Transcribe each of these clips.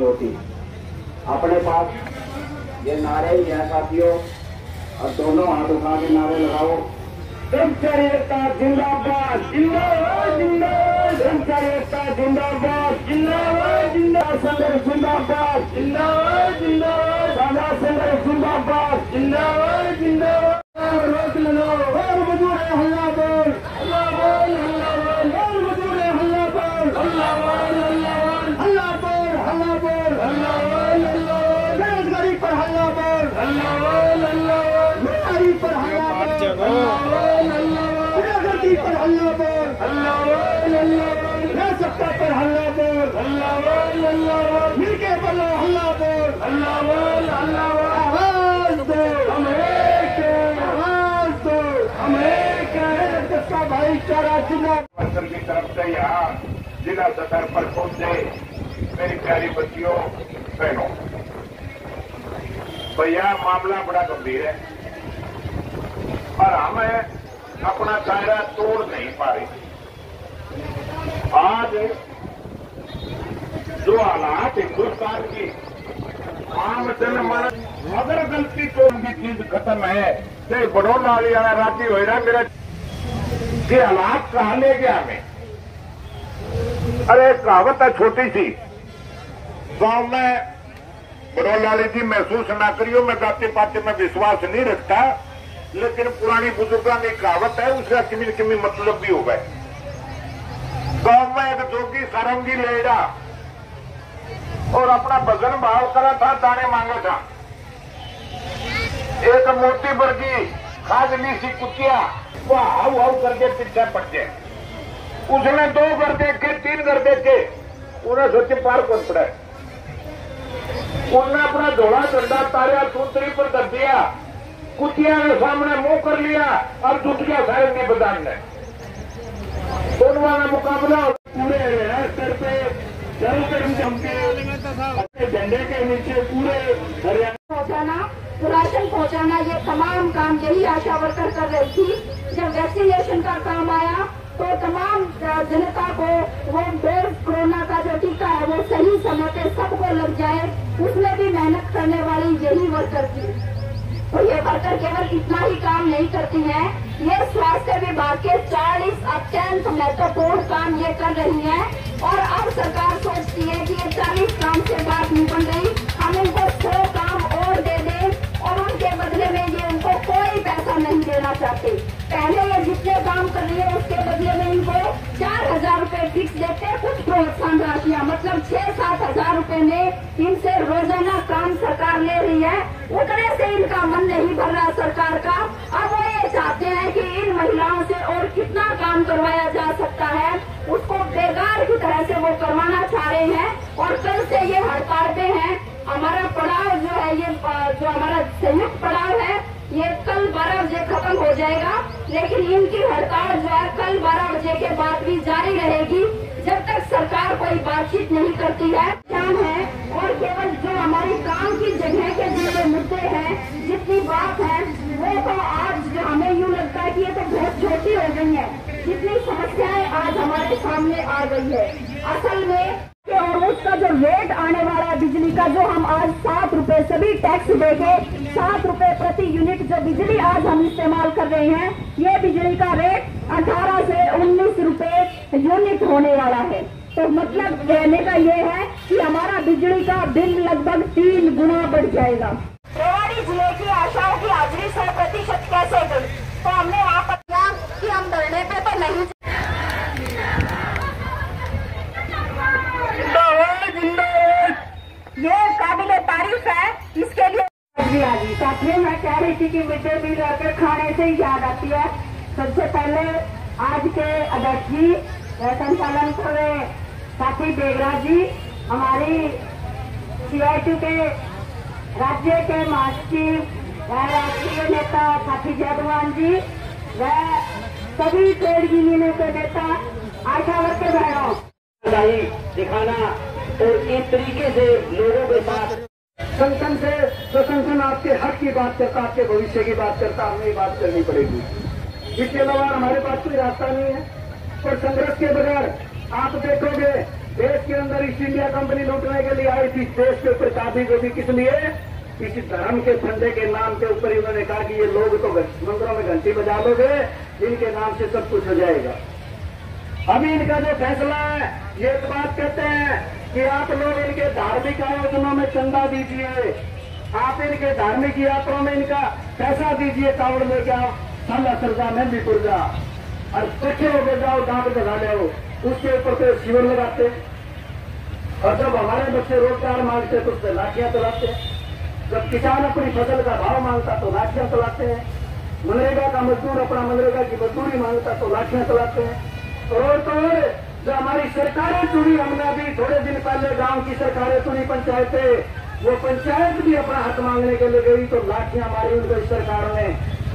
होती। अपने पास ये नारे ही हैं साथियों, और दोनों हाथ उठा के नारे लगाओ। कर्मचारी एकता जिंदाबाद, जिंदाबाद जिंदाबाद, कर्मचारी एकता जिंदाबाद, जिंदाबाद जिंदाबाद, संघर्ष जिंदाबाद, जिंदाबाद जिंदाबाद, समाज संघर्ष जिंदाबाद, जिंदाबाद जिंदाबाद। रोक लगाओ, मजदूर हल्ला बोल, हल्ला बोल, हल्ला बोल, मजदूर हल्ला बोल, हल्ला बोल, हल्ला बोल, हल्ला बोल, हल्ला बोल, हल्ला बोल, बेरोजगारी पर हल्ला बोल, हल्ला बोल, हल्ला बोल, बेकारी पर हल्ला बोल, हल्ला बोल, हल्ला बोल, बेरोजगारी पर हल्ला बोल, हल्ला बोल, हल्ला बोल, बेसत्ता पर हल्ला बोल, हल्ला बोल, हल्ला बोल, मिलके बोलो हल्ला बोल, हल्ला बोल, हल्ला बोल, आवाज दो हम एक हैं, आवाज दो हम एक हैं, सबका भाईचारा जिला मंत्र की तरफ से यहाँ जिला सतर पर पहुंचे मेरी प्यारी बच्चियों बहनों, भैया मामला बड़ा गंभीर है और हमें अपना दायरा तोड़ नहीं पा रही। आज जो हालात हिंदुस्तान की आम जनमानस, अगर गलती तो उनकी चीज खत्म है तो बड़ोला वाली राती हो रहा मेरा ये हालात कहा ले गया हमें। अरे कहावत है छोटी सी, गांव में बड़ोला वाली जी महसूस ना करियो, मैं जाति पाति में विश्वास नहीं रखता, लेकिन पुरानी बुजुर्गों की कहावत है उसका किमी किमी मतलब भी हो गए। गांव में एक जोगी सारंगी लेड़ा और अपना भजन भाव करा था, दाने मांगा था। एक मोटी वर्गी खाजली सी कुतिया वो हाउ हाउ करके पीछे पड़ गए। उसने 2 घर देखे, 3 घर देखे, उन्हें सोचे पार कौन पड़ा। उन्होंने अपना धोला झंडा तारिया सूत्री पर कर दिया, कुतिया ने सामने मुंह कर लिया और जुट गया सारंगी बदान ने। दोनों वाला मुकाबला पूरे स्तर पे झंडे के नीचे पूरे हरियाणा पहुंचाना, राशन पहुंचाना, ये तमाम काम यही आशा वर्कर कर रही थी। जब वैक्सीनेशन का काम आया तो तमाम जनता को वो डोज कोरोना का जो टीका है वो सही समय पे सबको लग जाए, उसमें भी मेहनत करने वाली यही वर्कर थी। तो ये वर्कर केवल इतना ही काम नहीं करती हैं, ये स्वास्थ्य विभाग के 40 अत्यंत महत्वपूर्ण काम ये कर रही हैं। और अब सरकार सोचती है कि ये 40 काम से बात नहीं बन रही, हम इनको 100 काम और दे दें और उनके बदले में ये उनको कोई पैसा नहीं देना चाहते। पहले ये जितने काम कर रही है उसके बदले में इनको 4,000 रुपए फिक्स देते हैं, कुछ प्रोत्साहन राशियां, मतलब 6-7 हजार रुपए में इनसे रोजाना काम सरकार ले रही है। उतने से इनका मन नहीं भर रहा सरकार का। अब वो ये चाहते हैं कि इन महिलाओं से और कितना काम करवाया जा सकता है, उसको बेकार की तरह से वो करवाना चाह रहे हैं। और कल से ये हड़ताल पे हैं। हमारा पड़ाव जो है, ये जो हमारा संयुक्त पड़ाव है, ये कल 12 बजे खत्म हो जाएगा, लेकिन इनकी हड़ताल जो है कल 12 बजे के बाद भी जारी रहेगी जब तक सरकार कोई बातचीत नहीं करती है। ध्यान है और केवल जो हमारी काम की जगह के जो मुद्दे हैं, जितनी बात है वो तो आज जो हमें यूँ लगता है कि ये तो बहुत छोटी हो गई है, जितनी समस्याएं आज हमारे सामने आ गई है असल में। और उसका जो रेट आने वाला है बिजली का, जो हम आज 7 रुपए सभी टैक्स देके 7 रुपए प्रति यूनिट जो बिजली आज हम इस्तेमाल कर रहे हैं, ये बिजली का रेट 18 से 19 रुपए यूनिट होने वाला है। तो मतलब कहने का ये है कि हमारा बिजली का बिल लगभग 3 गुना बढ़ जाएगा। रेवाड़ी जिले की आशाओं की हाजिरी 100% कैसे गई, तो हमने वहाँ पर किया कि हम धरने पे तो नहीं। ये काबिले तारीफ है, इसके लिए साथियों मैं कह रही थी कि मिड डे मील आकर खाने से ही याद आती है। सबसे पहले आज के अध्यक्ष जी संचालन कर रहे साथी बेगराज जी, हमारी CITU के राज्य के महासचिव व राष्ट्रीय नेता साथी जयभगवान जी व सभी ट्रेड यूनियनों के नेता, आशा वर्कर बहनों, दिखाना और इस तरीके से लोगों के साथ संगठन से जो संगठन आपके हक की बात करता, आपके भविष्य की बात करता, हमें ये बात करनी पड़ेगी। इसके अलावा हमारे पास कोई रास्ता नहीं है। और संघर्ष के बगैर आप देखोगे देश के अंदर ईस्ट इंडिया कंपनी लूटने के लिए आई थी। देश के ऊपर काफी जो भी किस लिए, इसी धर्म के झंडे के नाम के ऊपर इन्होंने कहा कि ये लोग तो मंदिरों में घंटी बजा लोगे, इनके नाम से सब कुछ हो जाएगा। अभी इनका जो फैसला है, ये एक बात कहते हैं कि आप लोग इनके धार्मिक आयोजनों में चंदा दीजिए, आप इनके धार्मिक यात्राओं में इनका पैसा दीजिए, कावड़ लेके आओ, साला सरदा में भी पुर जा और कच्चे हो जाओ, दांत लगा ले, उसके ऊपर तो शिविर लगाते। और जब हमारे बच्चे रोजगार मांगते तो उस पर लाठियां चलाते। जब किसान अपनी फसल का भाव मांगता तो लाठियां चलाते हैं। मनरेगा का मजदूर अपना मनरेगा की मजदूरी मांगता तो लाठियां चलाते हैं। और तो जो हमारी सरकारें चुनी, हमने अभी थोड़े दिन पहले गांव की सरकारें चुनी, पंचायतें, वो पंचायत भी अपना हक मांगने के लिए गई तो लाठियां मारी उनको इस सरकार ने।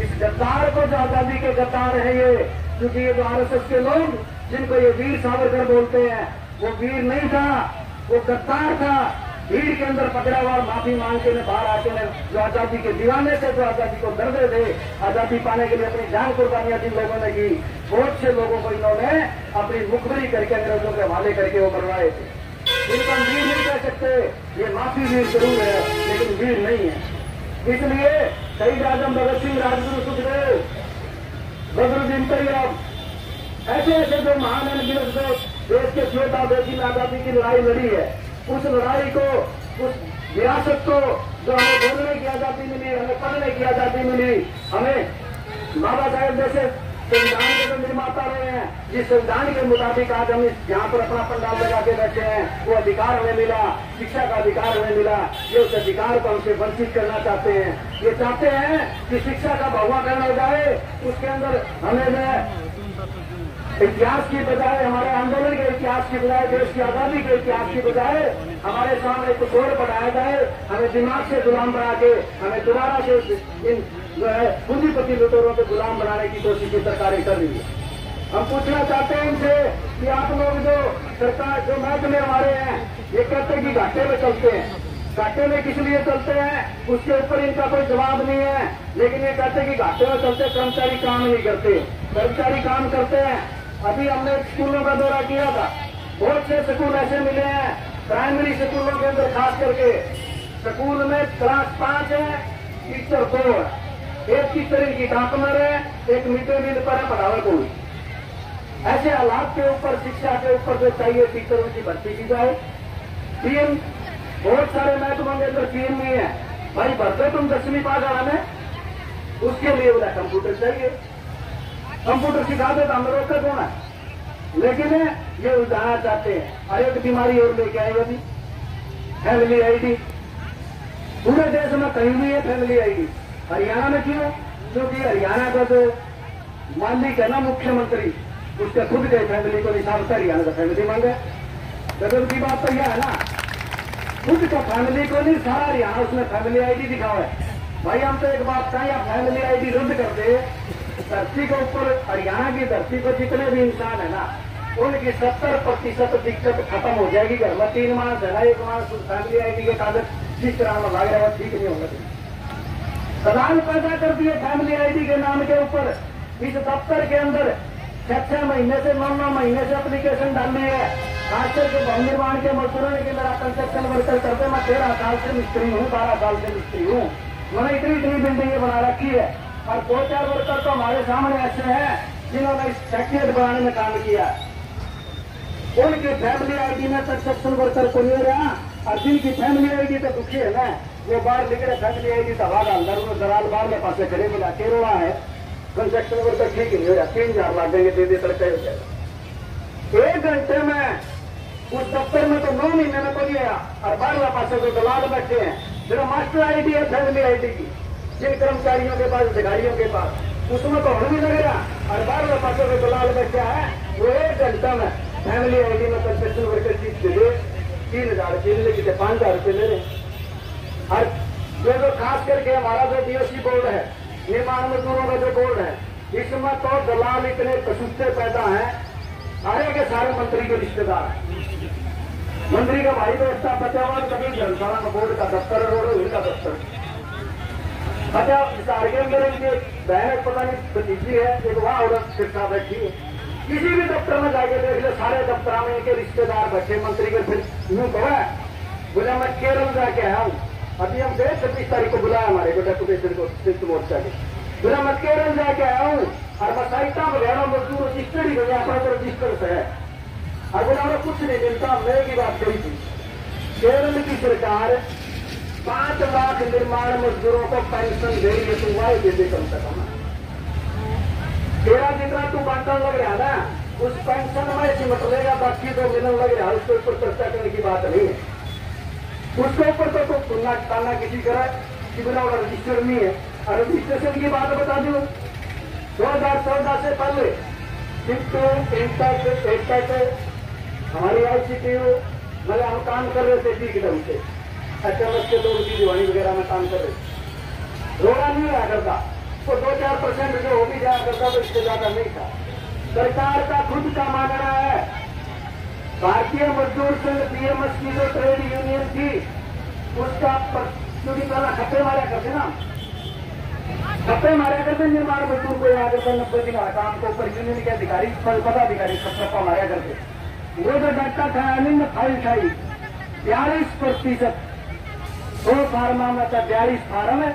इस गद्दार को, जो आजादी के गद्दार है ये, क्योंकि ये जो आरएसएस के लोग जिनको ये वीर सावरकर बोलते हैं, वो वीर नहीं था, वो गद्दार था। भीड़ के अंदर पकड़ा हुआ माफी मांग के बाहर आके ने जो आजादी के दीवाने थे, जो आजादी को दर्द थे, आजादी पाने के लिए अपनी जान कुर्बानियां जिन लोगों ने की, बहुत से लोगों को इन्होंने अपनी मुखबरी करके अंग्रेजों के हवाले करके वो मरवाए थे। इनको हम वीर नहीं कह सकते, ये माफी वीर जरूर है लेकिन वीर नहीं है। इसलिए शहीद आजम भगत सिंह, राजगुरु सुखदेव, बदरुद्दीन तैयब, ऐसे ऐसे जो महान अनगिनत जो देश के योद्धा देश में आजादी की लड़ाई लड़ी है, उस लड़ाई को, उस विरासत को, जो हमें बोलने की आजादी मिली, हमें पढ़ने की आजादी मिली, हमें बाबा साहेब जैसे संविधान के जो निर्माता रहे हैं, जिस संविधान के मुताबिक आज हम यहाँ पर अपना पंडाल लगा के बैठे हैं, वो अधिकार हमें मिला, शिक्षा का अधिकार हमें मिला। ये उस अधिकार को हमसे वंचित करना चाहते हैं। ये चाहते हैं कि शिक्षा का बहुवाकरण हो जाए, उसके अंदर हमें इतिहास की बजाय, हमारे आंदोलन के इतिहास की बजाय, देश की आजादी के इतिहास की बजाय हमारे सामने कुछ और बढ़ाया जाए, हमें दिमाग से गुलाम बना के, हमें दोबारा से इन जो है पूंजीपति लुटेरों के गुलाम बनाने की कोशिश सरकारें कर रही है। हम पूछना चाहते हैं इनसे कि आप लोग जो सरकार, जो महकमे हमारे हैं, ये कहते हैं कि घाटे में चलते हैं। घाटे में किस लिए चलते हैं उसके ऊपर इनका कोई जवाब नहीं है, लेकिन ये कहते हैं कि घाटे में चलते, कर्मचारी काम नहीं करते। कर्मचारी काम करते हैं। अभी हमने स्कूलों का दौरा किया था, बहुत से स्कूल ऐसे मिले हैं, प्राइमरी स्कूलों के अंदर खास करके, स्कूल में क्लास 5 है, टीचर 2 है, एक टीचर इनकी डाकनर है, एक मिड डे मील पर है, पढ़ावे कोई। ऐसे हालात के ऊपर, शिक्षा के ऊपर जो चाहिए टीचरों की भर्ती की जाए। पीएम, बहुत सारे महकमों के अंदर पीएम नहीं है, भाई भरते तुम 10वीं पास वाला में, उसके लिए बोला कंप्यूटर चाहिए, कंप्यूटर सिखा दे तो हम रोकते कौन है। लेकिन ये उलझाना चाहते हैं। और एक बीमारी और लेके आए अभी, फैमिली आईडी। पूरे देश में कहीं भी है फैमिली आईडी, हरियाणा में क्यों? क्योंकि हरियाणा का जो मालिक है ना, मुख्यमंत्री, उसके खुद के फैमिली को हिसाब से हरियाणा का फैमिली मांगे। गजब की बात तो यह है ना, खुद का फैमिली को नहीं, सारा हरियाणा उसने फैमिली आईडी दिखाओ है। भाई हम तो एक बात कहें, आप फैमिली आईडी रद्द कर दे, धरती के ऊपर, हरियाणा की धरती पर जितने भी इंसान है ना, उनकी 70% दिक्कत खत्म हो जाएगी। घर में 3 मास है ना, 1 मास फैमिली आईडी के कागज ठीक कराना लग रहा है, ठीक नहीं होगा। सवाल पैदा कर दिए फैमिली आईडी के नाम के ऊपर। इस दफ्तर के अंदर 6 महीने से 9 महीने से एप्लीकेशन डालनी है। खासकर के भवन निर्माण के मजदूरों के मेरा कंस्ट्रक्शन वर्कर करते, मैं 13 साल से मिस्त्री हूँ, 12 साल से मिस्त्री हूँ, मैंने इतनी बिल्डिंगें बना रखी है। और 2-4 वर्कर तो हमारे सामने ऐसे हैं जिन्होंने इस सेक्रेटरी बनाने में काम किया। उनकी फैमिली आईडी में कंस्ट्रक्शन वर्कर को नहीं रहा, और जिनकी फैमिली आईडी तो दुखी है ना, वो बाहर लिख रहे फैमिली आईडी दबा अंदर में दराल बाहर में पासे खड़े मिला केरला है, कंस्ट्रक्शन वर्कर ठीक नहीं हो रहा, 3000 लाख देंगे, दे तड़के हो जाएगा। 1 घंटे में उस दफ्तर में तो 9 महीने में कोई आया, और बाहर पासे तो दलाल बैठे हैं। जो मास्टर आईडी है फैमिली आईडी की, जिन कर्मचारियों के पास, अधिकारियों के पास, उसमें तो हम भी लग रहा, और बाहर पासे तो दलाल बैठा है, वो 1 घंटा में फैमिली आईडी में कंस्ट्रक्शन वर्कर चीज के लिए 3000 रुपये ले लेते, 5000 रुपये ले रहे। और जो खास करके हमारा जो डीओसी बोर्ड है, निर्माण मजदूरों का जो बोर्ड है, इसमें तो दलाल इतने कसूते पैदा हैं, सारे के सारे मंत्री के रिश्तेदार हैं। मंत्री का भाई दोस्त बचा हुआ, कभी धर्मशाला का बोर्ड का दफ्तर और उनका दफ्तर। अच्छा, इस के अंदर इनकी बहन पता नहीं भतीजी है, एक वहां औरत शिक्षा बैठी है, किसी भी दफ्तर में जाके देख ले, सारे दफ्तर में इनके रिश्तेदार बैठे, मंत्री के। फिर यूं कहा बोला मैं केरल जाके आया हूँ, अभी हम गए 26 तारीख को बुलाया हमारे को डेपुटेशन को संयुक्त मोर्चा के। बोला मैं केरल जाके आया हूँ और मैं साइटा वगैरह मजदूर रजिस्टर्ड ही गया, अपना तो रजिस्टर से है। और बोला हमें कुछ नहीं मिलता। मैं की बात कही थी, केरल की सरकार 5 लाख निर्माण मजदूरों को पेंशन दे रही है, तुम वाई दे दे कम से कम। तेरा जितना तू बांटन लग रहा ना, उस पेंशन में सिमट लेगा, बाकी तो मिलने लग रहा है, उसके ऊपर चर्चा करने की बात नहीं है। उसके ऊपर तो सुनना टाना किसी करे कि बिना रजिस्टर नहीं है। और रजिस्ट्रेशन की बात बता दूं, 2014 से पहले हमारी ICTU मतलब हम काम कर रहे थे ठीक ढंग से, HMS के लोग की दीवानी वगैरह में काम कर रहे थे, रोड़ा नहीं आया करता, तो 2-4% जो हो भी जाया करता तो इससे ज्यादा नहीं था। सरकार का खुद का मानना है, भारतीय मजदूर संघ BMS की जो ट्रेड यूनियन थी उसका क्योंकि पहला खप्पे मारा करते ना, खप्पे मारा करते निर्माण मजदूर को यहाँ करते 90 दिन काम को ऊपर यूनियन के अधिकारी पदाधिकारी खप्पा मारा करते। वो जो डाटा था अनिंद फाइल खाई 42%, 2 फार्मा में था 42 फार्म है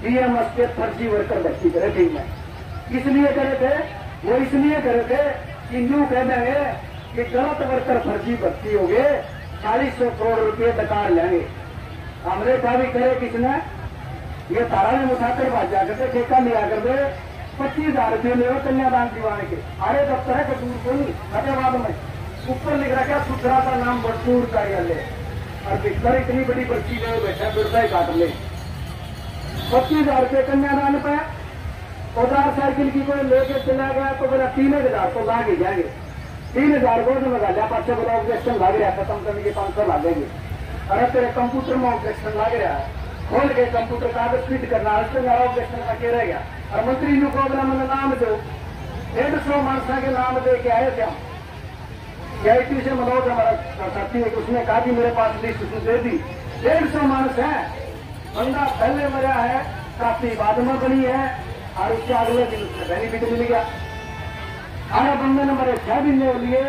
BMS के फर्जी वर्कर भर्ती करे टीम में। इसलिए करे थे वो, इसलिए करे थे कि यूं कह देंगे कि गलत वर्कर फर्जी भर्ती हो गए, 4000 करोड़ रुपये बेकार लेंगे। हमरे का भी करे किसने, ये तारा में उठाकर भाजा करते, ठेका लिया करते, 25,000 रुपये ले कन्यादान दीवाने के। अरे दफ्तर है कसूर को नहीं, फतेहाबाद में ऊपर लिख रखा सुथरा का नाम मजदूर कार्यालय, और बिस्तर इतनी बड़ी पर्ची ले बैठा, बिरसा काट ले। 25,000 रुपये कन्यादान पे, औजार साइकिल की कोई लेके चला गया तो बोला 3,000 तो लाग ही जाएंगे। 3,000 को तो लगा लिया, पाँच बोला ऑब्जेक्शन लाग रहा है, खत्म करने के 500 लागेंगे। अरे तेरे कंप्यूटर में ऑब्जेक्शन लाग रहा है, खोल के कंप्यूटर कागज फिट करना, ऑब्जेक्शन का रह गया। और मंत्री ने को बोला मैंने नाम दो, 150 मानसा के नाम दे के आए थे हम। CIT से मनोज हमारा साथी है, उसने कहा कि मेरे पास लिस्ट दे दी, 150 मानस है, बंदा पहले मरा है, काफी बाद में बनी है, और उसके अगले दिन उसने बेनिफिट मिल गया। अरे बंदे ने मेरे 6 दिन ले लिए,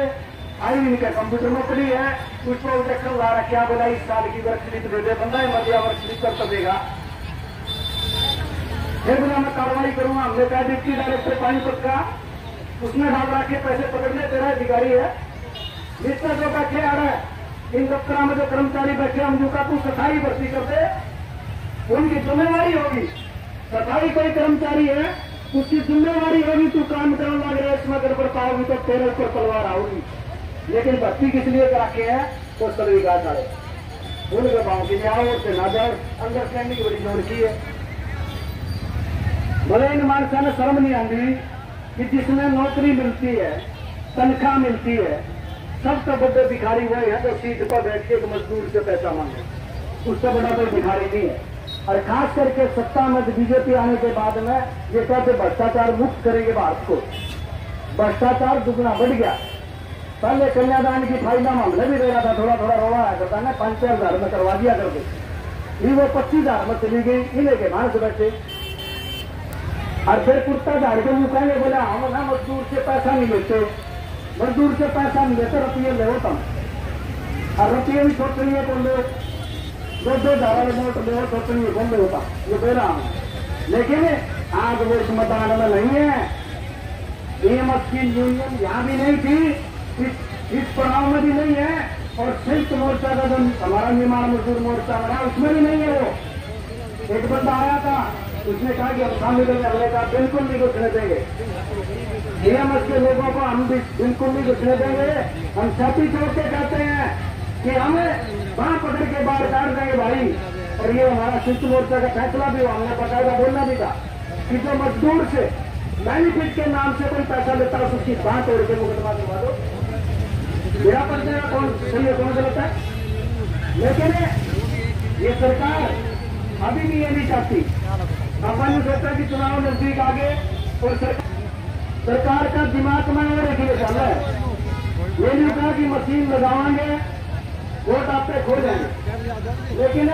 आई इनके कंप्यूटर में पड़ी है, उसको ऑब्जेक्शन ला रहा, क्या बोला 1 साल की वर्क स्लिप दे दे, बंदा ही मर गया, वर्क स्लिप कर तो देगा। फिर बोला मैं कार्रवाई करूंगा, हमने कहा डिप्टी डायरेक्टर पानीपत का, उसने डाल रखे पैसे पकड़ने, तेरा अधिकारी है, जितना जो बैठे आ रहा है इन दफ्तर में जो कर्मचारी बैठे हम जो का तू सफाई भर्ती कर दे, उनकी जिम्मेवारी होगी। सफाई कोई कर्मचारी है उसकी जिम्मेवारी होगी, तू काम करने लग रहा है, इसमें गड़बड़ पाओगी तो तेरे ऊपर तलवार आओगी। लेकिन भर्ती किस लिए कराके है तो सभी का डाले, उनके पाओ की जाओ उससे ना जाओ, अंडरस्टैंडिंग बड़ी जोर की है। भले इन मानसा ने शर्म नहीं आती कि जिसमें नौकरी मिलती है, तनख्वाह मिलती है, सबसे बड़े भिखारी वही है जो सीट पर बैठ के एक मजदूर से पैसा मांगे, उससे बड़ा कोई भिखारी नहीं है। और खास करके सत्ता में बीजेपी आने के बाद में ये कहते भ्रष्टाचार मुक्त करेंगे भारत को, भ्रष्टाचार दुगना बढ़ गया। पहले कन्यादान की फायदा मामले भी रहा था, थोड़ा थोड़ा रोड़ा आया करता ना, 5,000 में करवा दिया करके, ये वो 25,000 में चली गई, इन्हें के मानस बैठे। और फिर कुर्ता झाड़ के मुँह कहेंगे बोले हम ना मजदूर से पैसा नहीं लेते, मजदूर से पैसा नहीं लेते, रुपये ले होता, और रुपये भी सोच रही है तो लोग 2,000 नोट ले सोच रही है बंद होता, ये दे रहा हूँ। लेकिन आज वो इस मैदान में नहीं है, BMS की यूनियन यहाँ भी नहीं थी, इस पड़ाव में भी नहीं है, और संयुक्त मोर्चा का जो हमारा निर्माण मजदूर मोर्चा बना उसमें भी नहीं है। वो एक बंदा आया था, उसने कहा कि हम शामिल करने का बिल्कुल नहीं घुसने देंगे, BMS के लोगों को हम भी बिल्कुल नहीं घुसने देंगे। हम छाती छोड़ के कहते हैं कि हमें वहां पकड़ के बाहर काट देंगे भाई। और ये हमारा संयुक्त मोर्चा का फैसला भी हुआ, हमने बकायदा बोलना भी था कि जो मजदूर से बेनिफिट के नाम से कोई पैसा लेता है उसकी बात तोड़ के मुकदमा करवा दो, मेरा पड़ता है कौन सही है कौन गलत है। लेकिन ये सरकार अभी भी ये नहीं चाहती, अपन सोचता कि चुनाव नजदीक आगे और सरकार का दिमाग में और एक चल रहा है, ये नहीं कहा कि मशीन लगावाएंगे वोट आप पे खो जाएंगे, लेकिन